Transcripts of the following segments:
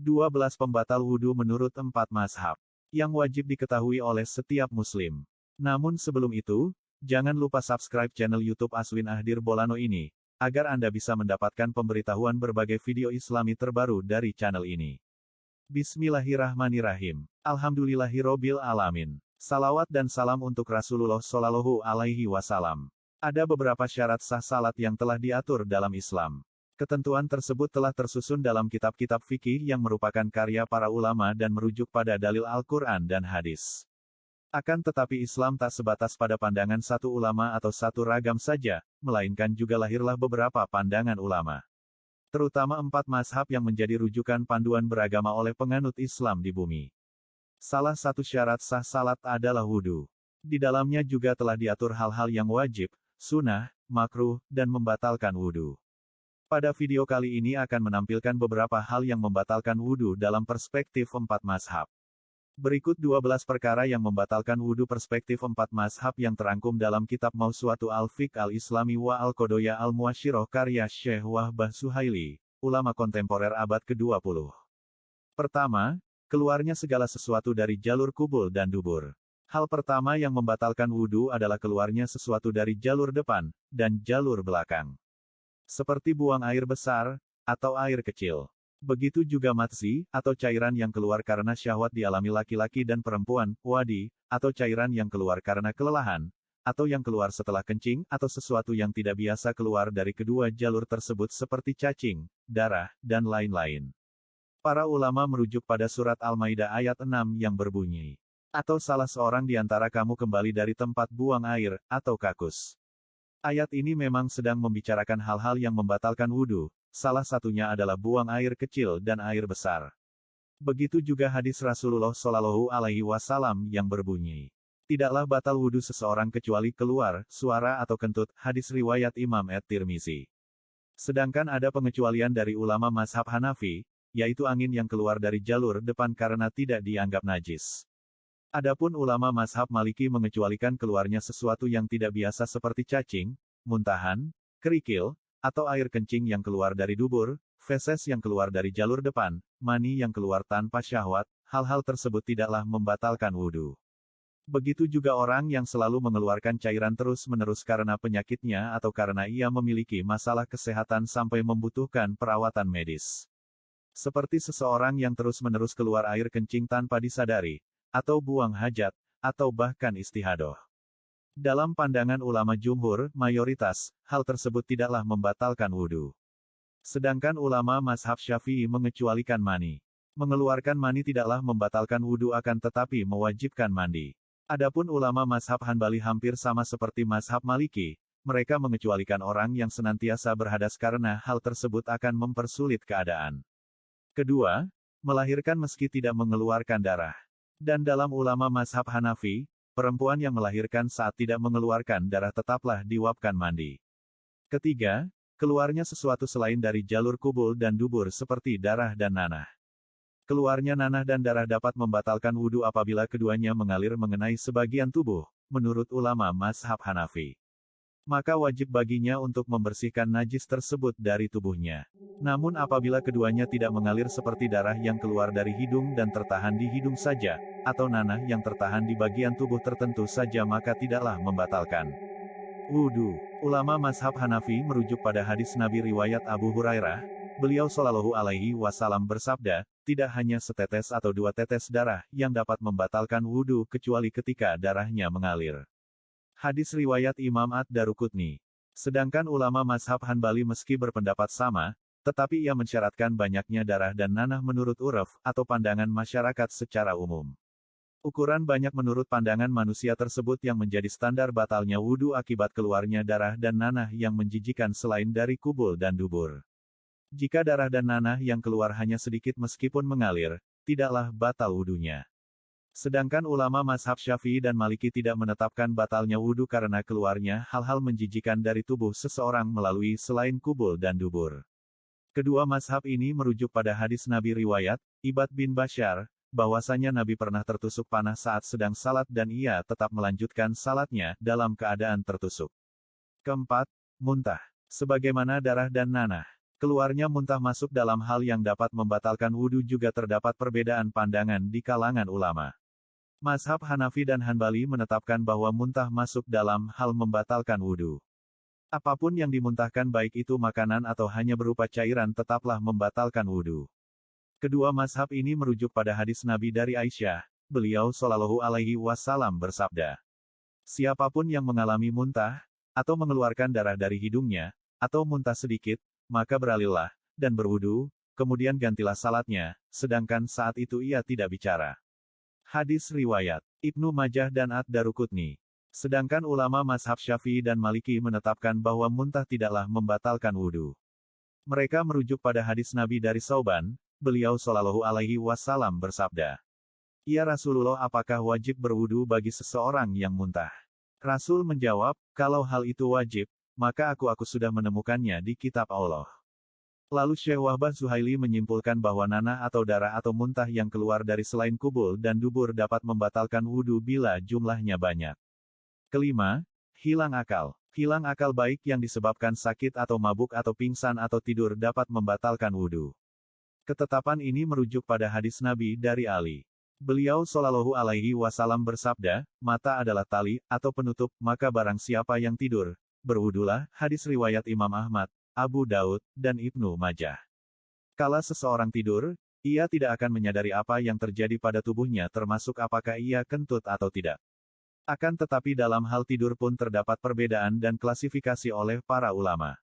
12 pembatal wudhu menurut 4 mazhab, yang wajib diketahui oleh setiap muslim. Namun sebelum itu, jangan lupa subscribe channel YouTube Aswin Ahdir Bolano ini, agar Anda bisa mendapatkan pemberitahuan berbagai video islami terbaru dari channel ini. Bismillahirrahmanirrahim. Alhamdulillahirobbil alamin. Salawat dan salam untuk Rasulullah Shallallahu Alaihi Wasallam. Ada beberapa syarat sah salat yang telah diatur dalam Islam. Ketentuan tersebut telah tersusun dalam kitab-kitab fikih yang merupakan karya para ulama dan merujuk pada dalil Al-Quran dan hadis. Akan tetapi Islam tak sebatas pada pandangan satu ulama atau satu ragam saja, melainkan juga lahirlah beberapa pandangan ulama. Terutama 4 mazhab yang menjadi rujukan panduan beragama oleh penganut Islam di bumi. Salah satu syarat sah salat adalah wudhu. Di dalamnya juga telah diatur hal-hal yang wajib, sunnah, makruh, dan membatalkan wudhu. Pada video kali ini akan menampilkan beberapa hal yang membatalkan wudhu dalam perspektif 4 mazhab. Berikut 12 perkara yang membatalkan wudhu perspektif 4 mazhab yang terangkum dalam kitab Mawsu'atu Al-Fiqh Al-Islami wa Al-Qodoya Al-Muasyiroh karya Syekh Wahbah Suhaili, ulama kontemporer abad ke-20. Pertama, keluarnya segala sesuatu dari jalur kubul dan dubur. Hal pertama yang membatalkan wudhu adalah keluarnya sesuatu dari jalur depan dan jalur belakang. Seperti buang air besar, atau air kecil. Begitu juga madzi, atau cairan yang keluar karena syahwat dialami laki-laki dan perempuan, wadi, atau cairan yang keluar karena kelelahan, atau yang keluar setelah kencing, atau sesuatu yang tidak biasa keluar dari kedua jalur tersebut seperti cacing, darah, dan lain-lain. Para ulama merujuk pada surat Al-Maidah ayat 6 yang berbunyi, atau salah seorang di antara kamu kembali dari tempat buang air, atau kakus. Ayat ini memang sedang membicarakan hal-hal yang membatalkan wudhu, salah satunya adalah buang air kecil dan air besar. Begitu juga hadis Rasulullah Shallallahu Alaihi Wasallam yang berbunyi, tidaklah batal wudhu seseorang kecuali keluar, suara atau kentut, hadis riwayat Imam At-Tirmizi. Sedangkan ada pengecualian dari ulama mazhab Hanafi, yaitu angin yang keluar dari jalur depan karena tidak dianggap najis. Adapun ulama mazhab Maliki mengecualikan keluarnya sesuatu yang tidak biasa seperti cacing, muntahan, kerikil, atau air kencing yang keluar dari dubur, feses yang keluar dari jalur depan, mani yang keluar tanpa syahwat, hal-hal tersebut tidaklah membatalkan wudhu. Begitu juga orang yang selalu mengeluarkan cairan terus-menerus karena penyakitnya atau karena ia memiliki masalah kesehatan sampai membutuhkan perawatan medis. Seperti seseorang yang terus-menerus keluar air kencing tanpa disadari, atau buang hajat, atau bahkan istihadoh. Dalam pandangan ulama jumhur, mayoritas, hal tersebut tidaklah membatalkan wudhu. Sedangkan ulama mazhab Syafi'i mengecualikan mani. Mengeluarkan mani tidaklah membatalkan wudhu akan tetapi mewajibkan mandi. Adapun ulama mazhab Hanbali hampir sama seperti mazhab Maliki, mereka mengecualikan orang yang senantiasa berhadas karena hal tersebut akan mempersulit keadaan. Kedua, melahirkan meski tidak mengeluarkan darah. Dan dalam ulama mazhab Hanafi, perempuan yang melahirkan saat tidak mengeluarkan darah tetaplah diwajibkan mandi. Ketiga, keluarnya sesuatu selain dari jalur kubul dan dubur seperti darah dan nanah. Keluarnya nanah dan darah dapat membatalkan wudhu apabila keduanya mengalir mengenai sebagian tubuh, menurut ulama mazhab Hanafi. Maka wajib baginya untuk membersihkan najis tersebut dari tubuhnya. Namun apabila keduanya tidak mengalir seperti darah yang keluar dari hidung dan tertahan di hidung saja, atau nanah yang tertahan di bagian tubuh tertentu saja maka tidaklah membatalkan wudhu. Ulama mazhab Hanafi merujuk pada hadis Nabi riwayat Abu Hurairah, beliau Shallallahu Alaihi Wasallam bersabda, tidak hanya setetes atau 2 tetes darah yang dapat membatalkan wudhu kecuali ketika darahnya mengalir. Hadis riwayat Imam Ad-Daruqutni. Sedangkan ulama mazhab Hanbali meski berpendapat sama, tetapi ia mensyaratkan banyaknya darah dan nanah menurut uruf, atau pandangan masyarakat secara umum. Ukuran banyak menurut pandangan manusia tersebut yang menjadi standar batalnya wudhu akibat keluarnya darah dan nanah yang menjijikan selain dari kubul dan dubur. Jika darah dan nanah yang keluar hanya sedikit meskipun mengalir, tidaklah batal wudhunya. Sedangkan ulama mazhab Syafi'i dan Maliki tidak menetapkan batalnya wudhu karena keluarnya hal-hal menjijikan dari tubuh seseorang melalui selain kubul dan dubur. Kedua mazhab ini merujuk pada hadis Nabi riwayat Ibad bin Bashar, bahwasanya Nabi pernah tertusuk panah saat sedang salat dan ia tetap melanjutkan salatnya dalam keadaan tertusuk. Keempat, muntah. Sebagaimana darah dan nanah. Keluarnya muntah masuk dalam hal yang dapat membatalkan wudhu juga terdapat perbedaan pandangan di kalangan ulama. Mazhab Hanafi dan Hanbali menetapkan bahwa muntah masuk dalam hal membatalkan wudhu. Apapun yang dimuntahkan baik itu makanan atau hanya berupa cairan tetaplah membatalkan wudhu. Kedua mazhab ini merujuk pada hadis Nabi dari Aisyah, beliau Shallallahu Alaihi Wasallam bersabda, siapapun yang mengalami muntah, atau mengeluarkan darah dari hidungnya, atau muntah sedikit, maka beralillah, dan berwudu, kemudian gantilah salatnya, sedangkan saat itu ia tidak bicara. Hadis riwayat Ibnu Majah dan Ad-Daruqutni. Sedangkan ulama mazhab Syafi'i dan Maliki menetapkan bahwa muntah tidaklah membatalkan wudu. Mereka merujuk pada hadis Nabi dari Sauban, beliau Shallallahu Alaihi Wasallam bersabda, ya Rasulullah, apakah wajib berwudu bagi seseorang yang muntah? Rasul menjawab, kalau hal itu wajib, maka aku sudah menemukannya di kitab Allah. Lalu Syekh Wahbah Zuhaili menyimpulkan bahwa nanah atau darah atau muntah yang keluar dari selain kubul dan dubur dapat membatalkan wudhu bila jumlahnya banyak. Kelima, hilang akal. Hilang akal baik yang disebabkan sakit atau mabuk atau pingsan atau tidur dapat membatalkan wudhu. Ketetapan ini merujuk pada hadis Nabi dari Ali. Beliau Shallallahu Alaihi Wasallam bersabda, mata adalah tali, atau penutup, maka barang siapa yang tidur, berwudulah. Hadis riwayat Imam Ahmad, Abu Daud, dan Ibnu Majah. Kala seseorang tidur, ia tidak akan menyadari apa yang terjadi pada tubuhnya termasuk apakah ia kentut atau tidak. Akan tetapi dalam hal tidur pun terdapat perbedaan dan klasifikasi oleh para ulama.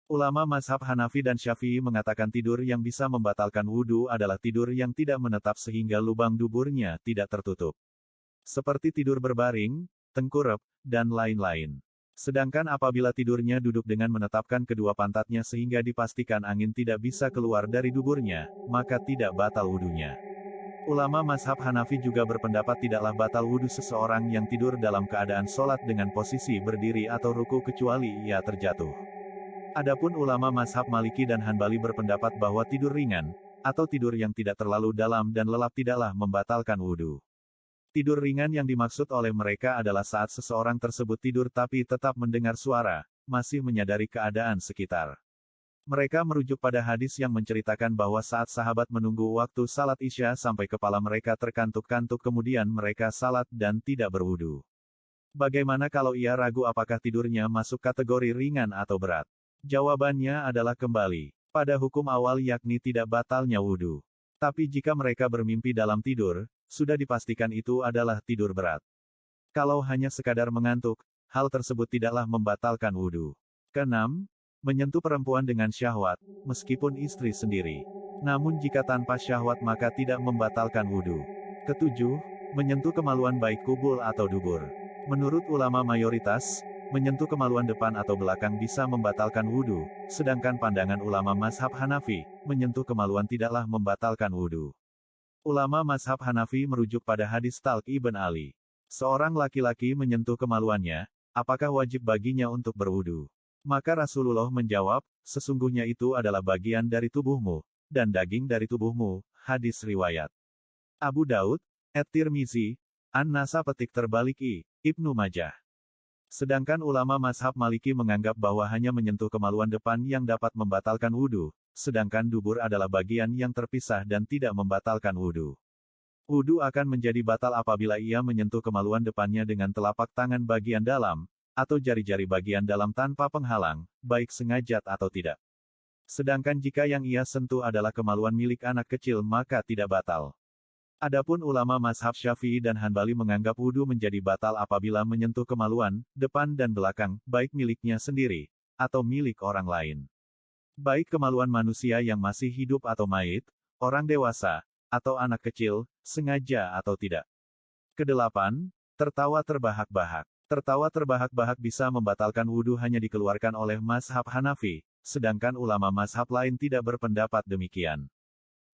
Ulama mazhab Hanafi dan Syafi'i mengatakan tidur yang bisa membatalkan wudhu adalah tidur yang tidak menetap sehingga lubang duburnya tidak tertutup. Seperti tidur berbaring, tengkurap, dan lain-lain. Sedangkan apabila tidurnya duduk dengan menetapkan kedua pantatnya sehingga dipastikan angin tidak bisa keluar dari duburnya, maka tidak batal wudhunya. Ulama mazhab Hanafi juga berpendapat tidaklah batal wudhu seseorang yang tidur dalam keadaan sholat dengan posisi berdiri atau ruku kecuali ia terjatuh. Adapun ulama mazhab Maliki dan Hanbali berpendapat bahwa tidur ringan, atau tidur yang tidak terlalu dalam dan lelap tidaklah membatalkan wudhu. Tidur ringan yang dimaksud oleh mereka adalah saat seseorang tersebut tidur tapi tetap mendengar suara, masih menyadari keadaan sekitar. Mereka merujuk pada hadis yang menceritakan bahwa saat sahabat menunggu waktu salat Isya sampai kepala mereka terkantuk-kantuk kemudian mereka salat dan tidak berwudu. Bagaimana kalau ia ragu apakah tidurnya masuk kategori ringan atau berat? Jawabannya adalah kembali pada hukum awal yakni tidak batalnya wudu. Tapi jika mereka bermimpi dalam tidur, sudah dipastikan itu adalah tidur berat. Kalau hanya sekadar mengantuk, hal tersebut tidaklah membatalkan wudhu. Keenam, menyentuh perempuan dengan syahwat, meskipun istri sendiri. Namun jika tanpa syahwat maka tidak membatalkan wudhu. Ketujuh, menyentuh kemaluan baik kubul atau dubur. Menurut ulama mayoritas, menyentuh kemaluan depan atau belakang bisa membatalkan wudhu, sedangkan pandangan ulama mazhab Hanafi, menyentuh kemaluan tidaklah membatalkan wudhu. Ulama mazhab Hanafi merujuk pada hadis Talq ibn Ali. Seorang laki-laki menyentuh kemaluannya, apakah wajib baginya untuk berwudu? Maka Rasulullah menjawab, sesungguhnya itu adalah bagian dari tubuhmu, dan daging dari tubuhmu. Hadis riwayat Abu Daud, At-Tirmizi, An-Nasa petik terbalik Ibnu Majah. Sedangkan ulama mazhab Maliki menganggap bahwa hanya menyentuh kemaluan depan yang dapat membatalkan wudhu, sedangkan dubur adalah bagian yang terpisah dan tidak membatalkan wudhu. Wudhu akan menjadi batal apabila ia menyentuh kemaluan depannya dengan telapak tangan bagian dalam, atau jari-jari bagian dalam tanpa penghalang, baik sengaja atau tidak. Sedangkan jika yang ia sentuh adalah kemaluan milik anak kecil maka tidak batal. Adapun ulama mazhab Syafi'i dan Hanbali menganggap wudhu menjadi batal apabila menyentuh kemaluan, depan dan belakang, baik miliknya sendiri, atau milik orang lain. Baik kemaluan manusia yang masih hidup atau mayit, orang dewasa, atau anak kecil, sengaja atau tidak. Kedelapan, tertawa terbahak-bahak. Tertawa terbahak-bahak bisa membatalkan wudhu hanya dikeluarkan oleh mazhab Hanafi, sedangkan ulama mazhab lain tidak berpendapat demikian.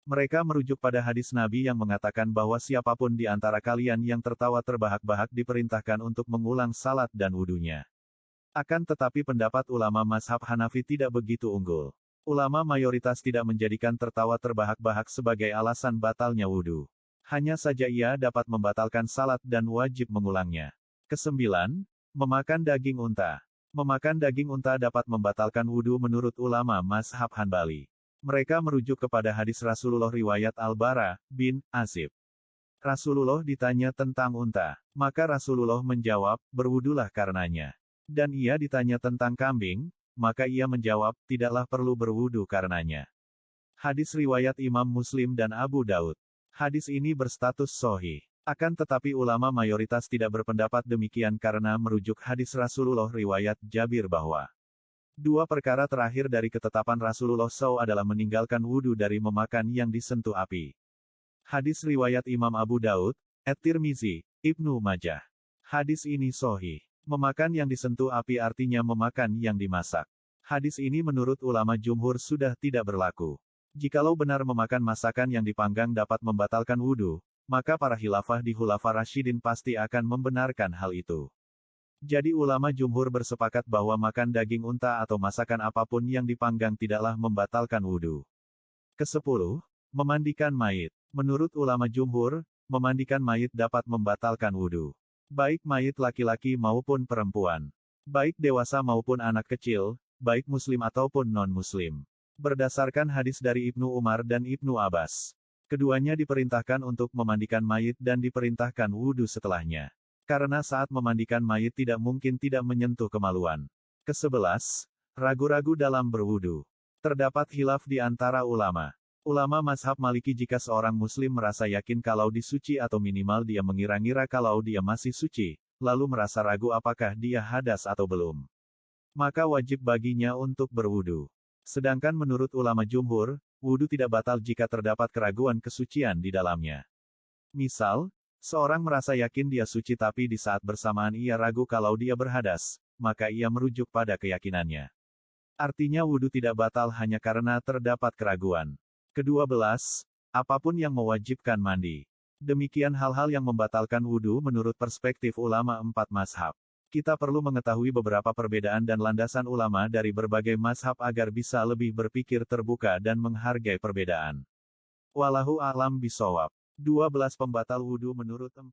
Mereka merujuk pada hadis Nabi yang mengatakan bahwa siapapun di antara kalian yang tertawa terbahak-bahak diperintahkan untuk mengulang salat dan wudunya. Akan tetapi pendapat ulama mazhab Hanafi tidak begitu unggul. Ulama mayoritas tidak menjadikan tertawa terbahak-bahak sebagai alasan batalnya wudhu. Hanya saja ia dapat membatalkan salat dan wajib mengulangnya. Kesembilan, memakan daging unta. Memakan daging unta dapat membatalkan wudhu menurut ulama mazhab Hanbali. Mereka merujuk kepada hadis Rasulullah riwayat Al-Bara bin Azib. Rasulullah ditanya tentang unta. Maka Rasulullah menjawab, berwudulah karenanya. Dan ia ditanya tentang kambing, maka ia menjawab, tidaklah perlu berwudu karenanya. Hadis riwayat Imam Muslim dan Abu Daud. Hadis ini berstatus sahih. Akan tetapi ulama mayoritas tidak berpendapat demikian karena merujuk hadis Rasulullah riwayat Jabir bahwa dua perkara terakhir dari ketetapan Rasulullah SAW adalah meninggalkan wudu dari memakan yang disentuh api. Hadis riwayat Imam Abu Daud, At-Tirmizi, Ibnu Majah. Hadis ini sahih. Memakan yang disentuh api artinya memakan yang dimasak. Hadis ini menurut ulama jumhur sudah tidak berlaku. Jikalau benar memakan masakan yang dipanggang dapat membatalkan wudhu, maka para khilafah di Khulafa Rasyidin pasti akan membenarkan hal itu. Jadi ulama jumhur bersepakat bahwa makan daging unta atau masakan apapun yang dipanggang tidaklah membatalkan wudhu. Ke-10. Memandikan mayit. Menurut ulama jumhur, memandikan mayit dapat membatalkan wudhu. Baik mayit laki-laki maupun perempuan. Baik dewasa maupun anak kecil, baik muslim ataupun non-muslim. Berdasarkan hadis dari Ibnu Umar dan Ibnu Abbas. Keduanya diperintahkan untuk memandikan mayit dan diperintahkan wudhu setelahnya. Karena saat memandikan mayit tidak mungkin tidak menyentuh kemaluan. Ke-11. Ragu-ragu dalam berwudhu. Terdapat khilaf di antara ulama. Ulama mazhab Maliki jika seorang muslim merasa yakin kalau disuci atau minimal dia mengira-ngira kalau dia masih suci, lalu merasa ragu apakah dia hadas atau belum, maka wajib baginya untuk berwudu. Sedangkan menurut ulama jumhur, wudu tidak batal jika terdapat keraguan kesucian di dalamnya. Misal, seorang merasa yakin dia suci tapi di saat bersamaan ia ragu kalau dia berhadas, maka ia merujuk pada keyakinannya. Artinya wudu tidak batal hanya karena terdapat keraguan. Ke-12, apapun yang mewajibkan mandi. Demikian hal-hal yang membatalkan wudhu menurut perspektif ulama 4 mazhab. Kita perlu mengetahui beberapa perbedaan dan landasan ulama dari berbagai mazhab agar bisa lebih berpikir terbuka dan menghargai perbedaan. Wallahu a'lam bishawab. 12 pembatal wudhu menurut 4